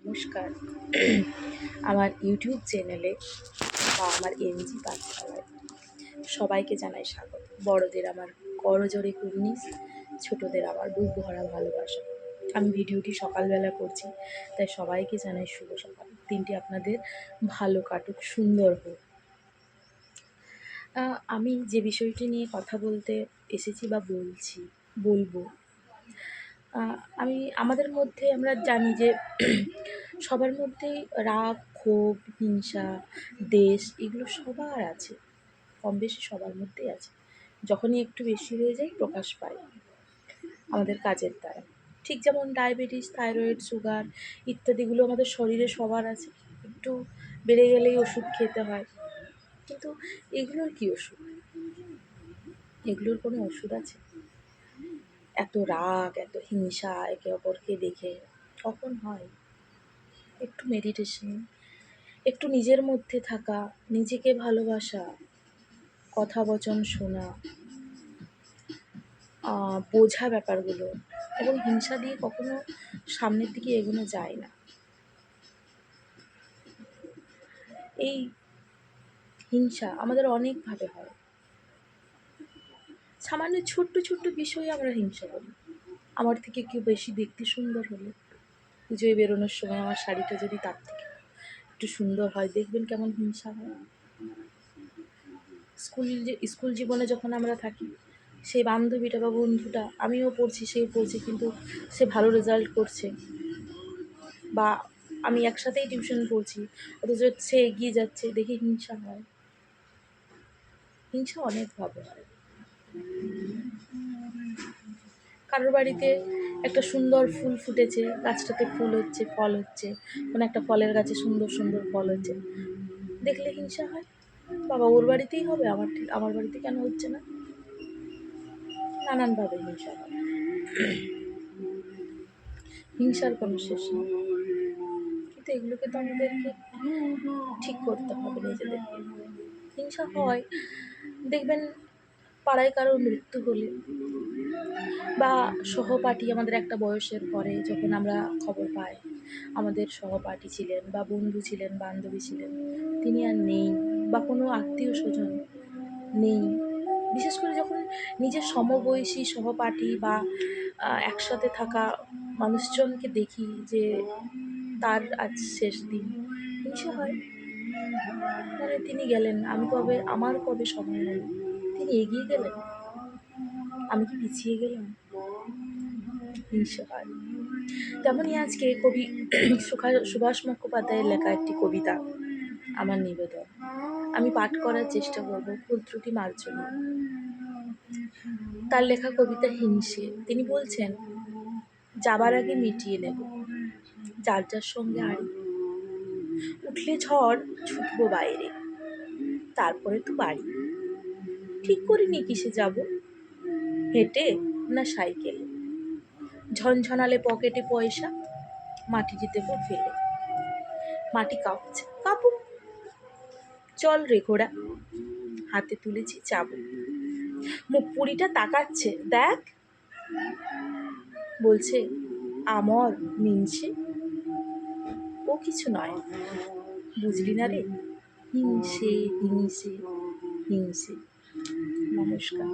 নমস্কার। আমার ইউটিউব চ্যানেলে বা আমার এমজি পাঠশালায় সবাইকে জানাই স্বাগত। বড়দের আমার করজোড়ে কুর্নিশ, ছোটদের আমার বুক ভরা ভালোবাসা। আমি ভিডিওটি সকালবেলা করছি, তাই সবাইকে জানাই শুভ সকাল। দিনটি আপনাদের ভালো কাটুক, সুন্দর হোক। আমি যে বিষয়টি নিয়ে কথা বলতে এসেছি বা বলবো, আমাদের মধ্যে আমরা জানি যে সবার মধ্যেই রাগ, ক্ষোভ, হিংসা, দেশ এগুলো সবার আছে, কম বেশি সবার মধ্যেই আছে। যখনই একটু বেশি হয়ে যায় প্রকাশ পায় আমাদের কাজের দ্বারা। ঠিক যেমন ডায়াবেটিস, থাইরয়েড, সুগার ইত্যাদিগুলো আমাদের শরীরে সবার আছে। একটু বেড়ে গেলেই ওষুধ খেতে হয়, কিন্তু এগুলোর কী ওষুধ? এগুলোর কোনো ওষুধ আছে? এত রাগ, এত হিংসা একে অপরকে দেখে কখন হয়? একটু মেডিটেশন, একটু নিজের মধ্যে থাকা, নিজেকে ভালোবাসা, কথা বচন শোনা, বোঝা ব্যাপারগুলো, এবং হিংসা দিয়ে কখনো সামনের দিকে এগোনো যায় না। এই হিংসা আমাদের অনেকভাবে হয়। সামান্য ছোট্ট ছোট্ট বিষয়ে আমরা হিংসা করি। আমার থেকে কেউ বেশি দেখতে সুন্দর হলে, পুজোয় বেরোনোর সময় আমার শাড়িটা যদি তার থেকে একটু সুন্দর হয়, দেখবেন কেমন হিংসা হয়। স্কুল জীবনে যখন আমরা থাকি, সেই বান্ধবীটা বা বন্ধুটা, আমিও পড়ছি, সেও পড়ছে, কিন্তু সে ভালো রেজাল্ট করছে, বা আমি একসাথেই টিউশন পড়ছি, অথচ সে এগিয়ে যাচ্ছে, দেখে হিংসা হয়। হিংসা অনেকভাবে হয়। কারোর বাড়িতে একটা সুন্দর ফুল ফুটেছে, গাছটাতে ফুল হচ্ছে, ফল হচ্ছে, কোনো একটা ফলের গাছে সুন্দর সুন্দর ফল হচ্ছে, দেখলে হিংসা হয়। বাবা, ওর বাড়িতেই হবে, আমার বাড়িতে কেন হচ্ছে না? নানানভাবে হিংসা হয়। হিংসার কোনো শেষ নেই, কিন্তু এগুলোকে তো আমাদেরকে ঠিক করতে হবে নিজেদেরকে। হিংসা হয়, দেখবেন পাড়ায় কারোর মৃত্যু হলে, বা সহপাঠী, আমাদের একটা বয়সের পরে যখন আমরা খবর পাই আমাদের সহপাঠী ছিলেন বা বন্ধু ছিলেন, বান্ধবী ছিলেন, তিনি আর নেই, বা কোনো আত্মীয় স্বজন নেই, বিশেষ করে যখন নিজের সমবয়সী সহপাঠী বা একসাথে থাকা মানুষজনকে দেখি যে তার আজ শেষ দিন, হিংসা হয়। মানে তিনি গেলেন, আমার কবে সময় হলো, তিনি এগিয়ে গেলেন, আমি কি পিছিয়ে গেলাম? হিংসা হয়। তেমনই আজকে কবি সুভাষ মুখোপাধ্যায়ের লেখা একটি কবিতা আমার নিবেদন, আমি পাঠ করার চেষ্টা করব, ভুল ত্রুটি মার্জনীয়। তার লেখা কবিতা হিংসে। তিনি বলছেন, যাবার আগে মিটিয়ে নেব যার যার সঙ্গে আড়ি, উঠলে ঝড় ছুটবো বাইরে, তারপরে তো বাড়ি। ঠিক করিনি কিসে যাব, হেঁটে না সাইকেলে, ঝনঝনালে পকেটে পয়সা, মাটিতে দেবো ফেলে। মাটি কাঁপছে, কাঁপুক, চল রে ঘোড়া, হাতে তুলেছি চাবুক, মুখ পুরিটা তাকাচ্ছে, দেখ, বলছে আমর মিনছে, ও কিছু নয়, বুঝলি না রে, হিংসে হিংসে হিংসে। নমস্কার।